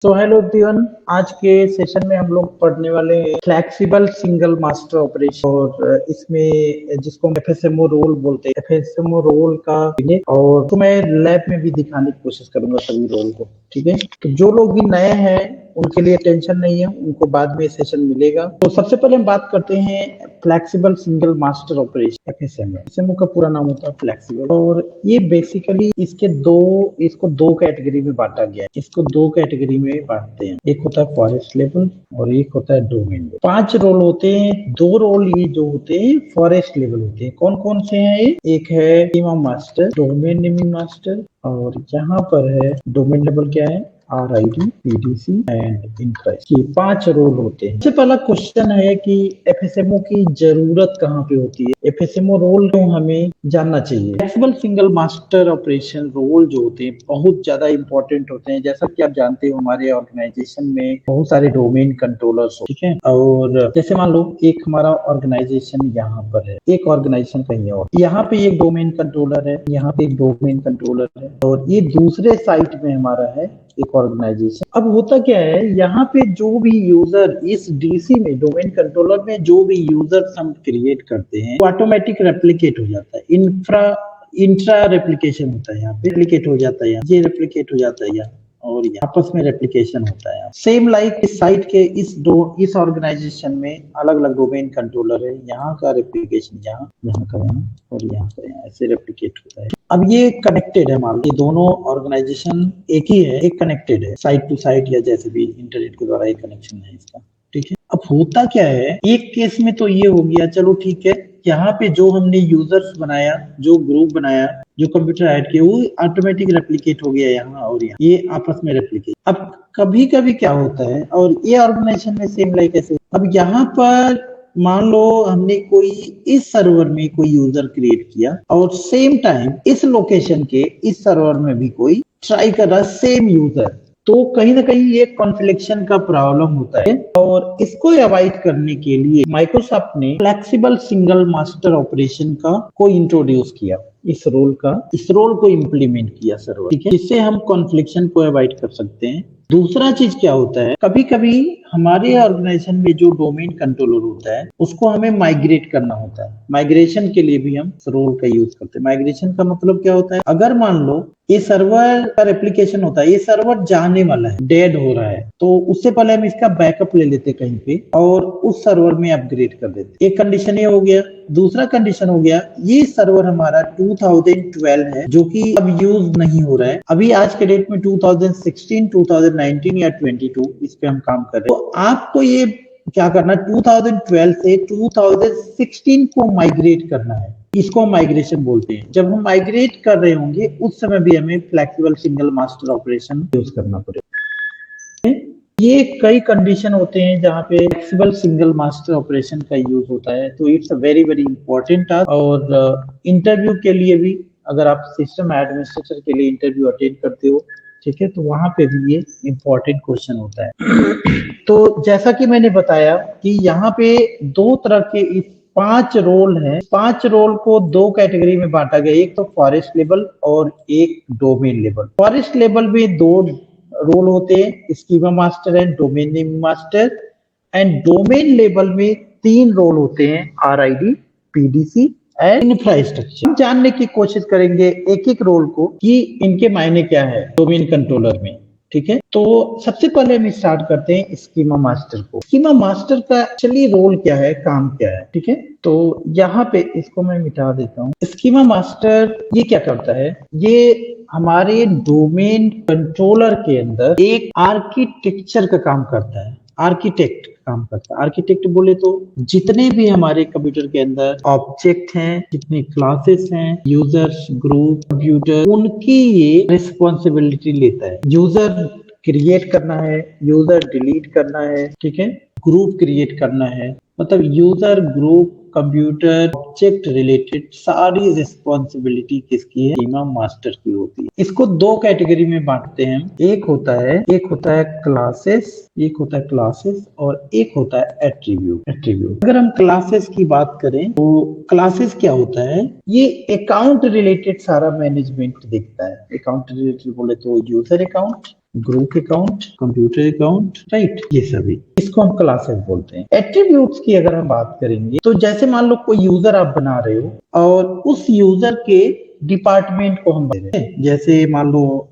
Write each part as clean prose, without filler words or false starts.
तो hello everyone, आज के सेशन में हम लोग पढ़ने वाले हैं फ्लेक्सिबल सिंगल मास्टर ऑपरेशन और इसमें जिसको हम एफएसएमओ रोल बोलते हैं, एफएसएमओ रोल का और तो मैं लैब में भी दिखाने की कोशिश करूंगा सभी रोल को। ठीक है, तो जो लोग भी नए हैं उनके लिए टेंशन नहीं है, उनको बाद में सेशन मिलेगा। तो सबसे पहले हम बात करते हैं फ्लेक्सिबल सिंगल मास्टर ऑपरेशन एफएसएमओ। एफएसएमओ का पूरा नाम होता है फ्लेक्सिबल, और ये बेसिकली इसको दो कैटेगरी में बांटा गया है। इसको दो कैटेगरी में बांटते हैं, एक होता है फॉरेस्ट लेवल और एक होता है डोमेन लेवल। 5 रोल होते हैं, 2 रोल ये जो होते हैं फॉरेस्ट लेवल होते हैं। कौन कौन से हैं ये? एक है schema master, domain naming master, और यहाँ पर है डोमेन लेवल क्या है, RID, PDC एंड इंटरेस्ट। ये 5 रोल होते हैं। सबसे पहला क्वेश्चन है कि एफएसएमओ की जरूरत कहाँ पे होती है, एफएसएमओ रोल को हमें जानना चाहिए। Flexible single master operation role जो होते हैं बहुत ज्यादा इंपॉर्टेंट होते हैं। जैसा कि आप जानते हो हमारे ऑर्गेनाइजेशन में बहुत सारे डोमेन कंट्रोलर्स हो, ठीक है। और जैसे मान लो एक हमारा ऑर्गेनाइजेशन यहाँ पर है, एक ऑर्गेनाइजेशन कहीं और, यहाँ पे एक डोमेन कंट्रोलर है, यहाँ पे एक डोमेन कंट्रोलर है, और ये दूसरे साइट में हमारा है एक ऑर्गेनाइजेशन। अब होता क्या है, यहाँ पे जो भी यूजर इस डीसी में, डोमेन कंट्रोलर में जो भी यूजर हम क्रिएट करते हैं वो ऑटोमेटिक रेप्लिकेट हो जाता है। इंट्रा रेप्लिकेशन होता है, यहाँ पे रेप्लिकेट हो जाता है, ये रेप्लिकेट हो जाता है यहाँ, और आपस में रेप्लिकेशन होता है। सेम लाइक इस साइट के इस ऑर्गेनाइजेशन में अलग अलग डोमेन कंट्रोलर है, यहाँ का रेप्लिकेशन यहाँ, यहाँ का यहाँ, और यहाँ का यहाँ, ऐसे रेप्लिकेट होता है। अब ये कनेक्टेड है, मान लो ये दोनों ऑर्गेनाइजेशन एक ही है, एक कनेक्टेड है साइट टू साइट, या जैसे भी इंटरनेट के द्वारा एक कनेक्शन है इसका, ठीक है। अब होता क्या है, एक केस में तो ये हो गया, चलो ठीक है, यहाँ पे जो हमने यूजर्स बनाया, जो ग्रुप बनाया, जो कंप्यूटर ऐड किया, वो ऑटोमेटिक रेप्लिकेट हो गया यहाँ और यहाँ, ये आपस में रेप्लिकेट। अब कभी कभी क्या होता है, और ये ऑर्गेनाइजेशन में सेम लाइक ऐसे, अब यहाँ पर मान लो हमने कोई इस सर्वर में कोई यूजर क्रिएट किया, और सेम टाइम इस लोकेशन के इस सर्वर में भी कोई ट्राई कर रहा सेम यूजर, तो कहीं ना कहीं ये कॉन्फ्लिक्शन का प्रॉब्लम होता है। और इसको अवॉइड करने के लिए माइक्रोसॉफ्ट ने फ्लेक्सिबल सिंगल मास्टर ऑपरेशन को इंट्रोड्यूस किया, इस रोल को इम्प्लीमेंट किया सर्वर, ठीक है, जिससे हम कॉन्फ्लिक्शन को अवॉइड कर सकते हैं। दूसरा चीज क्या होता है, कभी कभी हमारे ऑर्गेनाइजेशन में जो डोमेन कंट्रोलर होता है उसको हमें माइग्रेट करना होता है। माइग्रेशन के लिए भी हम रोल का यूज करते हैं। माइग्रेशन का मतलब क्या होता है, अगर मान लो ये सर्वर का रेप्लिकेशन होता है, ये सर्वर जाने वाला है, डेड हो रहा है, तो उससे पहले हम इसका बैकअप ले लेते कहीं पे और उस सर्वर में अपग्रेड कर देते। एक कंडीशन ये हो गया। दूसरा कंडीशन हो गया, ये सर्वर हमारा 2012 है जो कि अब यूज नहीं हो रहा है, अभी आज के डेट में 2016, 2019 या 22 इस पे हम काम कर रहे हैं। तो आपको ये क्या करना, 2012 से 2016 को माइग्रेट करना है, इसको माइग्रेशन बोलते हैं। जब हम माइग्रेट कर रहे होंगे उस समय भी हमें flexible single master operation use करना पड़ेगा। ये कई कंडीशन होते हैं जहाँ पे फ्लेक्सिबल सिंगल मास्टर ऑपरेशन का यूज होता है, तो it's a very very important task. और इंटरव्यू के लिए भी, अगर आप सिस्टम एडमिनिस्ट्रेटर के लिए इंटरव्यू अटेंड करते हो, ठीक है, तो वहां पे भी ये इंपॉर्टेंट क्वेश्चन होता है। तो जैसा कि मैंने बताया कि यहाँ पे दो तरह के 5 रोल हैं। 5 रोल को 2 कैटेगरी में बांटा गया, एक तो फॉरेस्ट लेवल और एक डोमेन लेवल। फॉरेस्ट लेवल में 2 रोल होते हैं, schema master and domain name master. And domain level में 3 रोल होते हैं, RID, PDC एंड इंफ्रास्ट्रक्चर। हम जानने की कोशिश करेंगे एक एक रोल को कि इनके मायने क्या है डोमेन कंट्रोलर में, ठीक है। तो सबसे पहले हम स्टार्ट करते हैं स्कीमा मास्टर को। स्कीमा मास्टर का एक्चुअली रोल क्या है, काम क्या है, ठीक है। तो यहाँ पे इसको मैं मिटा देता हूँ। स्कीमा मास्टर ये क्या करता है, ये हमारे डोमेन कंट्रोलर के अंदर एक आर्किटेक्चर का काम करता है, आर्किटेक्ट काम करता है। आर्किटेक्ट बोले तो जितने भी हमारे कंप्यूटर के अंदर ऑब्जेक्ट हैं, जितने क्लासेस हैं, यूजर्स, ग्रुप, कंप्यूटर, उनकी ये रिस्पॉन्सिबिलिटी लेता है। यूजर क्रिएट करना है, यूजर डिलीट करना है, ठीक है, ग्रुप क्रिएट करना है, मतलब user, group, computer, object related सारी रिस्पॉन्सिबिलिटी किसकी है, स्कीमा मास्टर की होती है। इसको 2 कैटेगरी में बांटते हैं, एक होता है क्लासेस, और एक होता है एट्रीब्यूट। अगर हम क्लासेस की बात करें तो क्लासेस क्या होता है, ये अकाउंट रिलेटेड सारा मैनेजमेंट देखता है। अकाउंट रिलेटेड बोले तो user account, group account, computer account, right, ये सभी इसको हम क्लासेस बोलते हैं। एट्रीब्यूट्स की अगर हम बात करेंगे तो जैसे मान लो कोई यूजर आप बना रहे हो और उस यूजर के डिपार्टमेंट को हम दे रहे हैं, जैसे मान लो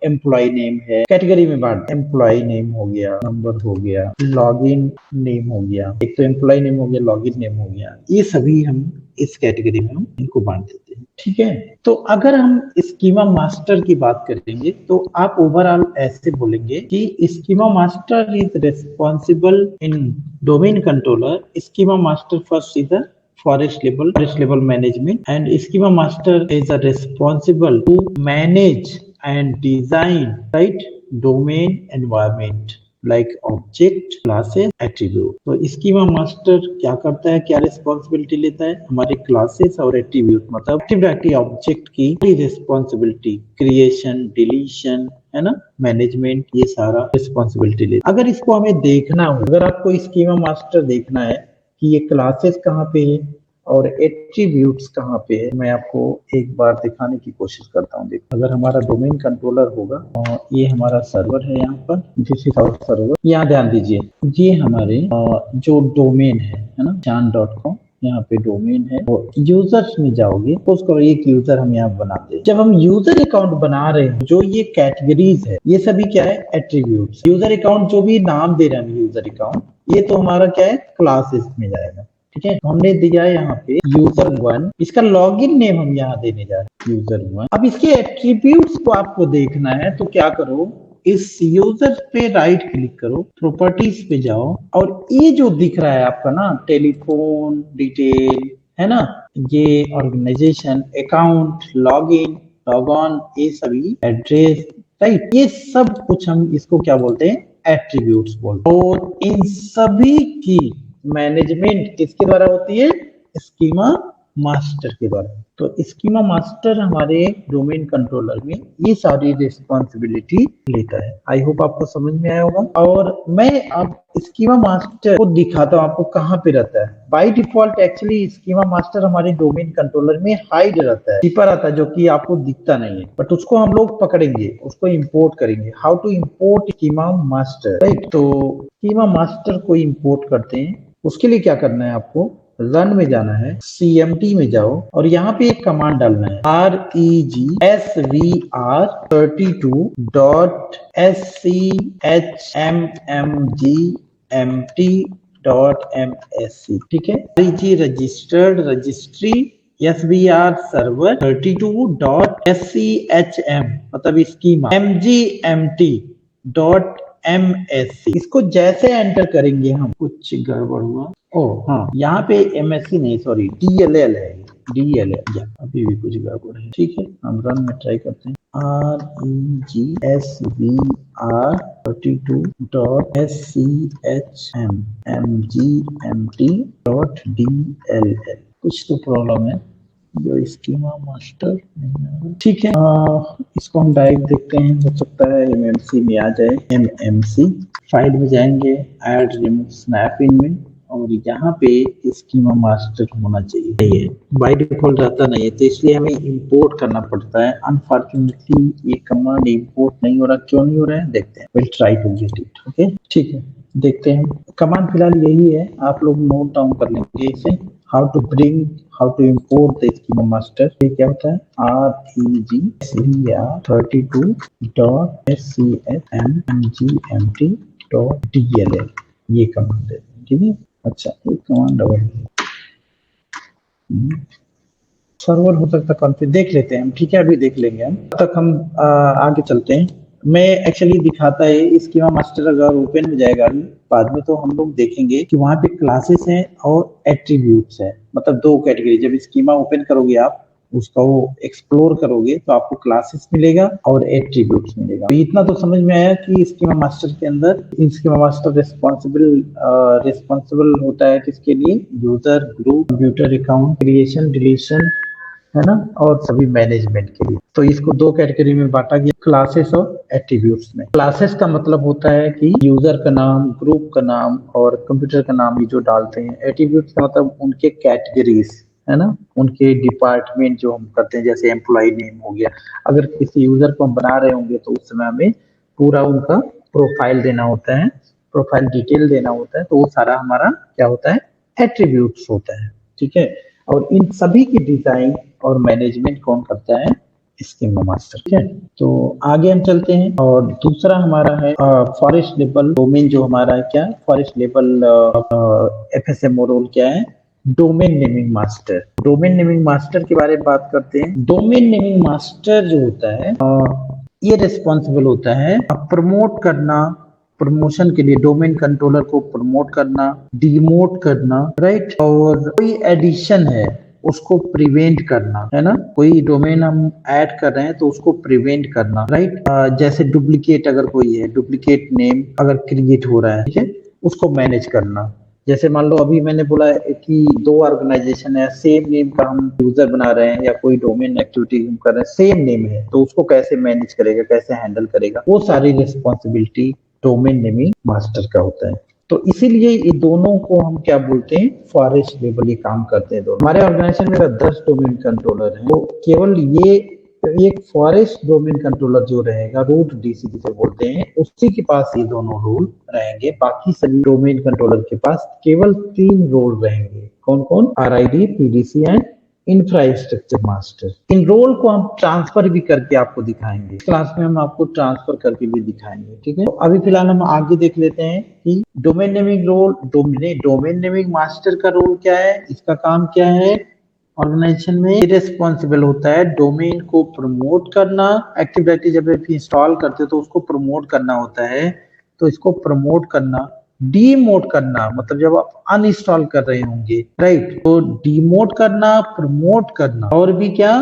एम्प्लॉय नेम है, कैटेगरी में बांट, एम्प्लॉय नेम हो गया, नंबर हो गया, लॉगिन नेम हो गया, एक तो एम्प्लॉय नेम हो गया, लॉगिन नेम हो गया, ये सभी हम इस कैटेगरी में हम इनको बांट देते हैं। ठीक है, तो अगर हम स्कीमा मास्टर की बात करेंगे तो आप ओवरऑल ऐसे बोलेंगे कि schema master is responsible in domain controller, schema master first is the forest level management, and schema master is responsible to manage and design, right, domain environment like object, classes, attribute। तो schema master क्या करता है, क्या responsibility लेता है, हमारे classes और attribute मतलब एक्टिव ऑब्जेक्ट की रिस्पॉन्सिबिलिटी, क्रिएशन, डिलीशन, है ना, मैनेजमेंट, ये सारा रिस्पॉन्सिबिलिटी लेता है। अगर इसको हमें देखना हो, अगर आपको स्कीमा मास्टर देखना है कि ये क्लासेस कहाँ पे है और एट्रीब्यूट्स कहाँ पे है, मैं आपको एक बार दिखाने की कोशिश करता हूँ। देखो, अगर हमारा डोमेन कंट्रोलर होगा और ये हमारा सर्वर है, यहाँ पर दिस इज आवर सर्वर, यहाँ ध्यान दीजिए, ये हमारे जो डोमेन है ना, chan.com, यहाँ पे डोमेन है और यूजर्स में जाओगे, सपोज करो एक यूजर हम यहाँ बनाते हैं। जब हम यूजर अकाउंट बना रहे हैं, जो ये कैटेगरीज है, ये सभी क्या है, एट्रीब्यूट्स। यूजर अकाउंट जो भी नाम दे रहे हैं यूजर अकाउंट, ये तो हमारा क्या है, क्लासेस में जाएगा। ठीक है, हमने दिया है यहाँ पे user1, इसका लॉगिन नेम हम यहाँ देने जा रहे हैं user1। अब इसके एट्रीब्यूट्स को आपको देखना है तो क्या करो, इस यूजर पे राइट क्लिक करो, प्रॉपर्टीज पे जाओ और ये जो दिख रहा है आपका ना, टेलीफोन डिटेल, है ना, ये ऑर्गेनाइजेशन, अकाउंट, लॉगिन, लॉगऑन, ये सभी एड्रेस, राइट, ये सब कुछ हम इसको क्या बोलते हैं, एट्रीब्यूट्स बोलते हैं। और इन सभी की मैनेजमेंट किसके द्वारा होती है, स्कीमा मास्टर के द्वारा। तो स्कीमा मास्टर हमारे डोमेन कंट्रोलर में ये सारी रिस्पॉन्सिबिलिटी लेता है। आई होप आपको समझ में आया होगा। और मैं अब स्कीमा मास्टर को दिखाता हूँ आपको कहाँ पे रहता है। By default actually schema master हमारे डोमेन कंट्रोलर में हाइड रहता है, छिपा रहता है, जो कि आपको दिखता नहीं है, बट उसको हम लोग पकड़ेंगे, उसको इंपोर्ट करेंगे। How to import schema master, right. तो स्कीमा मास्टर को इंपोर्ट करते हैं, उसके लिए क्या करना है, आपको रन में जाना है, CMD में जाओ और यहाँ पे एक कमांड डालना है, regSVR32.SCHMMGMT.MSC। ठीक है, REG registered registry SVR server 32.SCHM मतलब स्कीमा MGMT.MSC। इसको जैसे एंटर करेंगे हम, कुछ गड़बड़ हुआ, ओ हाँ, यहाँ पे MSC नहीं, सॉरी, DLL है, DLL, या अभी भी कुछ गड़बड़ है। ठीक है, हम रन में ट्राई करते हैं, REGSVR32.SCHMMGMT.DLL। कुछ तो प्रॉब्लम है जो स्कीमा मास्टर नहीं आ रहा। ठीक है, इसको हम डायरेक्ट देखते हैं, हो सकता है MMC में आ जाए। MMC फाइल में जाएंगे, ऐड रिमूव स्नैप इन में, और यहाँ पे स्कीमा मास्टर होना चाहिए। बाय डिफॉल्ट रहता नहीं है, तो इसलिए हमें इंपोर्ट करना पड़ता है। अनफॉर्चुनेटली ये कमांड इंपोर्ट नहीं हो रहा, क्यों नहीं हो रहा है देखते हैं। Will try to get it. Okay, ठीक है, देखते हैं। कमांड फिलहाल यही है, आप लोग नोट डाउन कर लेंगे इसे। How to import the schema master, ये क्या होता है, REGSVR32.SCHMMGMT.DLL, ये कमांड है। ठीक है, अच्छा, एक कमांड डबल सर्वर हो सकता है कॉन्फ़िगर, देख लेते हैं हम। ठीक है, अभी देख लेंगे हम, तब तक हम आगे चलते हैं। मैं एक्चुअली दिखाता है स्कीमा मास्टर, अगर ओपन में जाएगा बाद में तो हम लोग देखेंगे कि वहां पे क्लासेस हैं और एट्रीब्यूट्स हैं, मतलब दो कैटेगरी। जब स्कीमा ओपन करोगे आप, उसका वो एक्सप्लोर करोगे तो आपको क्लासेस मिलेगा और एट्रीब्यूट्स मिलेगा। तो इतना तो समझ में आया कि स्कीमा मास्टर के अंदर स्कीमा मास्टर रिस्पॉन्सिबल होता है किसके लिए, user, group, computer account, creation, deletion, है ना, और सभी मैनेजमेंट के लिए। तो इसको दो कैटेगरी में बांटा गया, क्लासेस और एट्रीब्यूट्स में। क्लासेस का मतलब होता है कि यूजर का नाम, ग्रुप का नाम और कंप्यूटर का नाम, ये जो डालते हैं। एट्रीब्यूट्स का मतलब उनके कैटेगरीज, है ना, उनके डिपार्टमेंट जो हम करते हैं, जैसे एम्प्लॉय नेम हो गया। अगर किसी यूजर को हम बना रहे होंगे तो उस समय हमें पूरा उनका प्रोफाइल देना होता है, प्रोफाइल डिटेल देना होता है, तो वो सारा हमारा क्या होता है, एट्रीब्यूट्स होता है। ठीक है, और इन सभी की डिजाइन और मैनेजमेंट कौन करता है, स्कीमा मास्टर। ठीक है, तो आगे हम चलते हैं और दूसरा हमारा है फॉरेस्ट लेवल डोमेन, जो हमारा है क्या, फॉरेस्ट लेवल एफएसएमओ रोल क्या है, domain naming master. Domain naming master के बारे में बात करते हैं। डोमेन नेमिंग मास्टर जो होता है ये रिस्पॉन्सिबल होता है प्रमोट करना, प्रमोशन के लिए डोमेन कंट्रोलर को प्रमोट करना, डिमोट करना, राइट, और कोई एडिशन है उसको प्रिवेंट करना, है ना, कोई डोमेन हम ऐड कर रहे हैं तो उसको प्रिवेंट करना, राइट। जैसे डुप्लीकेट, अगर कोई है डुप्लीकेट नेम अगर क्रिएट हो रहा है, ठीक है, उसको मैनेज करना। जैसे मान लो अभी मैंने बोला है कि दो ऑर्गेनाइजेशन है, सेम नेम का हम यूजर बना रहे हैं या कोई डोमेन एक्टिविटी हम कर रहे हैं, सेम नेम है, तो उसको कैसे मैनेज करेगा, कैसे हैंडल करेगा, वो सारी रिस्पॉन्सिबिलिटी डोमेन नेमिंग मास्टर का होता है। तो इसीलिए ये दोनों को हम क्या बोलते हैं, फॉरेस्ट लेवल ये काम करते हैं दोनों। हमारे ऑर्गेनाइजेशन में 10 डोमेन कंट्रोलर है, तो केवल ये एक फॉरेस्ट डोमेन कंट्रोलर जो रहेगा, रूट डीसी जिसे बोलते हैं, उसी के पास ये दोनों रोल रहेंगे। बाकी सभी डोमेन कंट्रोलर के पास केवल 3 रोल रहेंगे। कौन कौन, RID, PDC and infrastructure master. इन रोल को हम ट्रांसफर भी करके आपको दिखाएंगे, क्लास में हम आपको ट्रांसफर करके भी दिखाएंगे। ठीक है, तो अभी फिलहाल हम आगे देख लेते हैं कि domain naming role, domain naming master का रोल क्या है, इसका काम क्या है ऑर्गेनाइजेशन में। रिस्पॉन्सिबल होता है डोमेन को प्रमोट करना, एक्टिव डायरेक्टरी जब आप इंस्टॉल करते हो तो उसको प्रमोट करना होता है, तो इसको प्रमोट करना, डीमोट करना, मतलब जब आप अनइंस्टॉल कर रहे होंगे, राइट, तो डीमोट करना, प्रमोट करना, और भी क्या,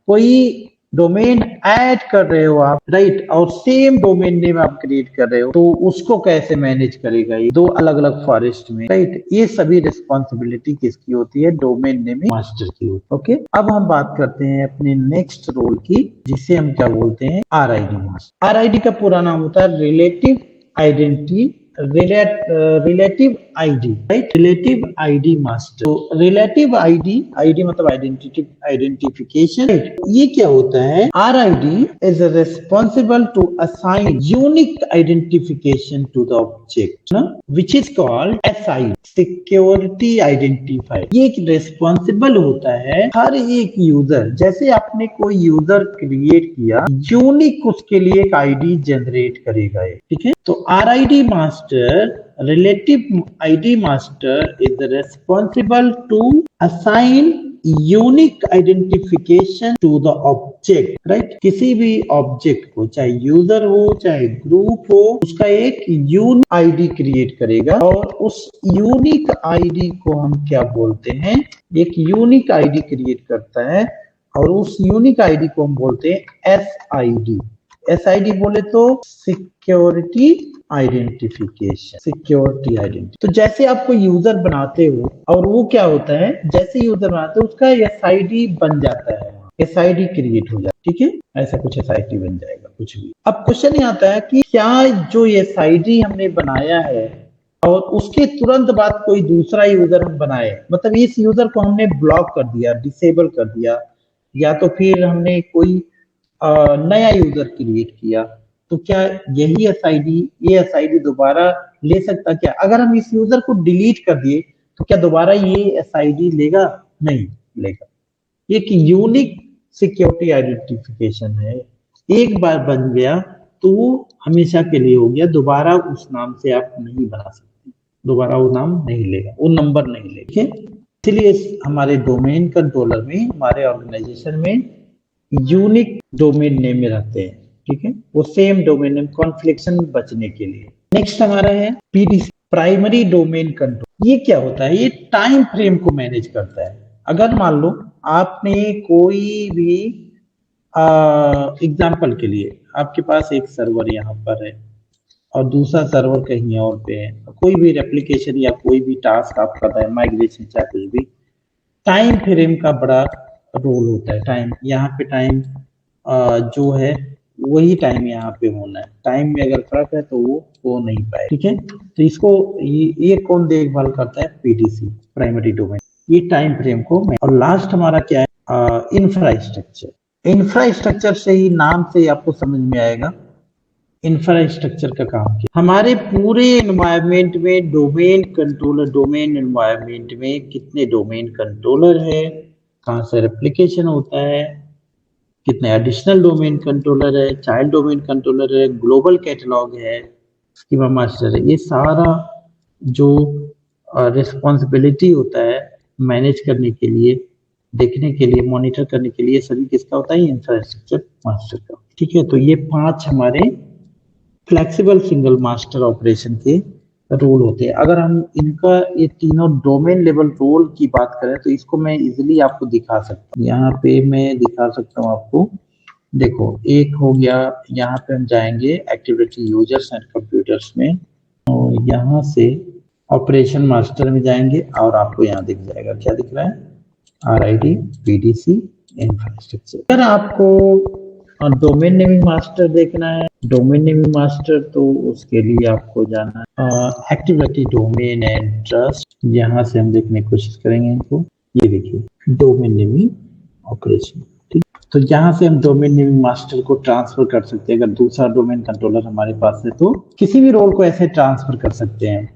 कोई डोमेन ऐड कर रहे हो आप, राइट, और सेम डोमेन नेम आप क्रिएट कर रहे हो, तो उसको कैसे मैनेज करेगा, ये दो अलग अलग फॉरेस्ट में, राइट। ये सभी रिस्पॉन्सिबिलिटी किसकी होती है, डोमेन नेमिंग मास्टर की होती है। ओके, अब हम बात करते हैं अपने नेक्स्ट रोल की, जिसे हम क्या बोलते हैं, आरआईडी मास्टर। आरआईडी का पूरा नाम होता है relative identity, relative ID, right, relative ID master. तो रिलेटिव आईडी, आईडी मतलब आइडेंटिफिकेशन, राइट। ये क्या होता है, RID is responsible to assign unique identification to the object, which is called SI, security identifier. ये रिस्पॉन्सिबल होता है हर एक यूजर, जैसे आपने कोई यूजर क्रिएट किया, यूनिक उसके लिए एक आईडी जनरेट करेगा, ठीक है। तो RID master, relative ID master is responsible to assign unique identification to the object, right. किसी भी ऑब्जेक्ट को, चाहे यूजर हो चाहे ग्रुप हो, उसका एक यूनिक आईडी क्रिएट करेगा, और उस यूनिक आईडी को हम क्या बोलते हैं, एक यूनिक आईडी क्रिएट करता है, और उस यूनिक आईडी को हम बोलते हैं एसआईडी। एसआईडी बोले तो सिक्योरिटी आइडेंटिफिकेशन, सिक्योरिटी आइडेंटिटी। तो जैसे आप कोई यूजर बनाते हो, और वो क्या होता है, जैसे यूजर बनाते हो उसका एसआईडी बन जाता है, एसआईडी क्रिएट हो जाता है, ठीक है, ऐसा कुछ एसआईडी बन जाएगा, कुछ भी। अब क्वेश्चन ये आता है कि क्या जो एसआईडी हमने बनाया है और उसके तुरंत बाद कोई दूसरा यूजर हम बनाए, मतलब इस यूजर को हमने ब्लॉक कर दिया, डिसेबल कर दिया, या तो फिर हमने कोई नया यूजर क्रिएट किया, तो क्या यही एसआईडी, ये एसआईडी दोबारा ले सकता क्या? अगर हम इस यूजर को डिलीट कर दिए तो क्या दोबारा ये एसआईडी लेगा? नहीं लेगा। एक यूनिक सिक्योरिटी आइडेंटिफिकेशन है, एक बार बन गया तो वो हमेशा के लिए हो गया, दोबारा उस नाम से आप नहीं बना सकते, दोबारा वो नाम नहीं लेगा, वो नंबर नहीं लेगा, ठीक है। इसलिए हमारे डोमेन कंट्रोलर में, हमारे ऑर्गेनाइजेशन में यूनिक डोमेन नेम में रहते हैं, ठीक है, वो सेम डोमेन नेम, कॉन्फ्लिक्शन बचने के लिए। नेक्स्ट हमारा है पीडीसी, प्राइमरी डोमेन कंट्रोल। ये क्या होता है, ये टाइम फ्रेम को मैनेज करता है। अगर मान लो आपने कोई भी एग्जाम्पल के लिए, आपके पास एक सर्वर यहाँ पर है और दूसरा सर्वर कहीं और पे है, कोई भी रेप्लिकेशन या कोई भी टास्क आप कर रहे हैं, माइग्रेशन चाहे कुछ भी, टाइम फ्रेम का बड़ा रोल होता है। टाइम, यहाँ पे टाइम जो है वही टाइम यहाँ पे होना है, टाइम में अगर फर्क है तो वो हो नहीं पाए, ठीक है। तो इसको ये कौन देखभाल करता है, पीडीसी, प्राइमरी डोमेन, ये टाइम फ्रेम को। और लास्ट हमारा क्या है, इंफ्रास्ट्रक्चर। इंफ्रास्ट्रक्चर से ही, नाम से ही आपको समझ में आएगा इंफ्रास्ट्रक्चर का काम किया। हमारे पूरे एनवायरनमेंट में डोमेन एनवायरनमेंट में कितने डोमेन कंट्रोलर है, कहाँ से रेप्लिकेशन होता है, कितने एडिशनल डोमेन कंट्रोलर है, चाइल्ड डोमेन कंट्रोलर है, ग्लोबल कैटलॉग है, स्कीमा मास्टर है, ये सारा जो रिस्पॉन्सिबिलिटी होता है मैनेज करने के लिए, देखने के लिए, मॉनिटर करने के लिए, सभी किसका होता है? इंफ्रास्ट्रक्चर मास्टर का। ठीक है, तो ये 5 हमारे फ्लेक्सिबल सिंगल मास्टर ऑपरेशन के रोल होते हैं। अगर हम इनका ये तीनों डोमेन लेवल रोल की बात करें तो इसको मैं इजिली आपको दिखा सकता हूँ। यहाँ पे मैं दिखा सकता हूँ आपको। देखो, एक हो गया, यहाँ पे हम जाएंगे एक्टिविटी यूजर्स एंड कंप्यूटर्स में, और यहाँ से ऑपरेशन मास्टर में जाएंगे और आपको यहाँ दिख जाएगा, क्या दिख रहा है? RID PDC infrastructure. अगर आपको डोमेन नेमिंग मास्टर देखना है, डोमेन नेमिंग मास्टर, तो उसके लिए आपको जाना है एक्टिविटी डोमेन एंड ट्रस्ट। यहाँ से हम देखने की कोशिश करेंगे इनको। ये देखिए डोमेन नेमिंग ऑपरेशन। ठीक, तो यहाँ से हम डोमेन नेमिंग मास्टर को ट्रांसफर कर सकते हैं। अगर दूसरा डोमेन कंट्रोलर हमारे पास है तो किसी भी रोल को ऐसे ट्रांसफर कर सकते हैं।